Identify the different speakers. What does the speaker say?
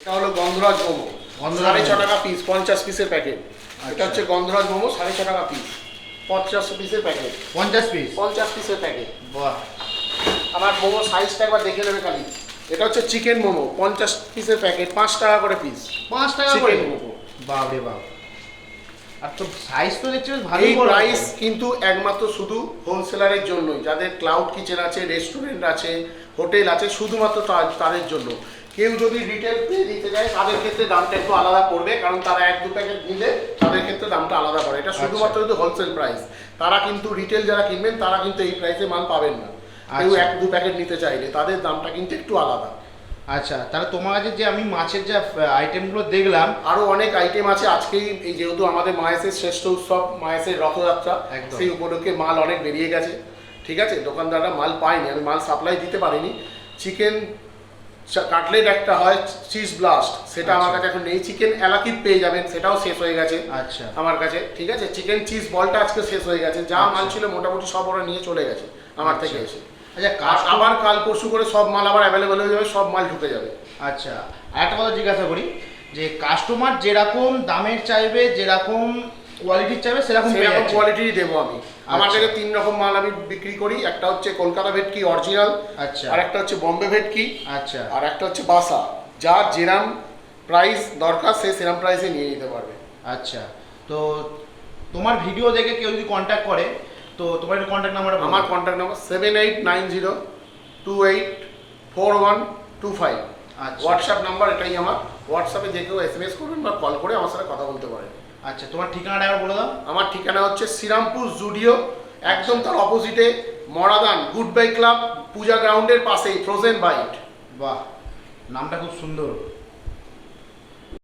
Speaker 1: এটা হলো গন্ধরাজ মোমো, 6.5 টাকা পিস, 50 পিসের প্যাকেট। এটা হচ্ছে গন্ধরাজ মোমো, 6.5 টাকা পিস, 50 পিসের প্যাকেট। 50 পিসের প্যাকেট।
Speaker 2: বাহ,
Speaker 1: আমার মোমো সাইজটা একবার দেখে নেবে খালি। এটা হচ্ছে চিকেন মোমো, 50 পিসের প্যাকেট, 5 টাকা করে পিস।
Speaker 2: 5 টাকা করে
Speaker 1: চিকেন মোমো।
Speaker 2: বাপ রে বাপ। আর তো সাইজ তো দেখছি বেশ ভালোই
Speaker 1: এই
Speaker 2: বড়।
Speaker 1: প্রাইস কিন্তু একমাত্র শুধু হোলসেলারের জন্যই, যাদের ক্লাউড কিচেন আছে, রেস্টুরেন্ট আছে, হোটেল আছে, শুধুমাত্র তাদের জন্য। কেউ যদি রিটেল পেয়ে দিতে যায় তাদের ক্ষেত্রে দামটা একটু আলাদা পড়বে, কারণ তারা 1-2 প্যাকেট নিলে তাদের ক্ষেত্রে দামটা আলাদা পড়ে। এটা শুধুমাত্র যদি হোলসেল প্রাইস, তারা কিন্তু রিটেল যারা কিনবেন তারা কিন্তু এই প্রাইসে মাল পাবেন না। কেউ 1-2 প্যাকেট নিতে চাইলে তাদের দামটা কিন্তু একটু আলাদা।
Speaker 2: আচ্ছা, তাহলে তোমার কাছে যে আমি মাছের যে আইটেমগুলো দেখলাম,
Speaker 1: আরো অনেক আইটেম আছে। আজকেই এই যেহেতু আমাদের মায়েসের শ্রেষ্ঠ উৎসব, মায়েসের রথযাত্রা, সেই উপলক্ষে মাল অনেক বেরিয়ে গেছে। ঠিক আছে, দোকানদাররা মাল পায়নি, আমি মাল সাপ্লাই দিতে পারিনি। চিকেন কাটলেট একটা হয়, চিজ ব্লাস্ট, সেটা আমার কাছে এখন নেই। চিকেন এলাকি পেয়ে যাবেন, সেটাও শেষ হয়ে গেছে
Speaker 2: আচ্ছা
Speaker 1: আমার কাছে। ঠিক আছে, চিকেন চিজ বলটা আজকে শেষ হয়ে গেছে। যা মাল ছিল মোটামুটি সব ওরা নিয়ে চলে গেছে আমার থেকে এসে।
Speaker 2: আচ্ছা,
Speaker 1: আবার কাল পরশু করে সব মাল আবার অ্যাভেলেবেল হয়ে যাবে, সব মাল ঢুকে যাবে।
Speaker 2: আচ্ছা, একটা কথা জিজ্ঞাসা করি, যে কাস্টমার যেরকম দামের চাইবে, যেরকম কোয়ালিটির চাইবে, সেরকম
Speaker 1: কোয়ালিটিই দেবো আমি। আমার কাছে 3 রকম মাল আমি বিক্রি করি। একটা হচ্ছে কলকাতা ভেটকি অরিজিনাল,
Speaker 2: আচ্ছা,
Speaker 1: আর একটা হচ্ছে বম্বে ভেটকি,
Speaker 2: আচ্ছা,
Speaker 1: আর একটা হচ্ছে বাসা। যার যেরাম প্রাইস দরকার সে সেরাম প্রাইসে নিয়ে নিতে পারবে।
Speaker 2: আচ্ছা, তো তোমার ভিডিও দেখে কেউ যদি কন্ট্যাক্ট করে, তো তোমার একটু কন্ট্যাক্ট নাম্বার?
Speaker 1: আমার কন্ট্যাক্ট নাম্বার 7890284125।
Speaker 2: আচ্ছা,
Speaker 1: হোয়াটসঅ্যাপ নাম্বার এটাই আমার। হোয়াটসঅ্যাপে যে কেউ SMS করবেন বা কল করে আমার সাথে কথা বলতে পারেন।
Speaker 2: আচ্ছা, তোমার ঠিকানাটা একবার বলে দাও।
Speaker 1: আমার ঠিকানা হচ্ছে শ্রীরামপুর জুডিও, একদম তার অপোজিটে মরাদান গুড বাই ক্লাব, পূজা গ্রাউন্ডের পাশেই ফ্রোজেন বাইট।
Speaker 2: বাহ, নামটা খুব সুন্দর।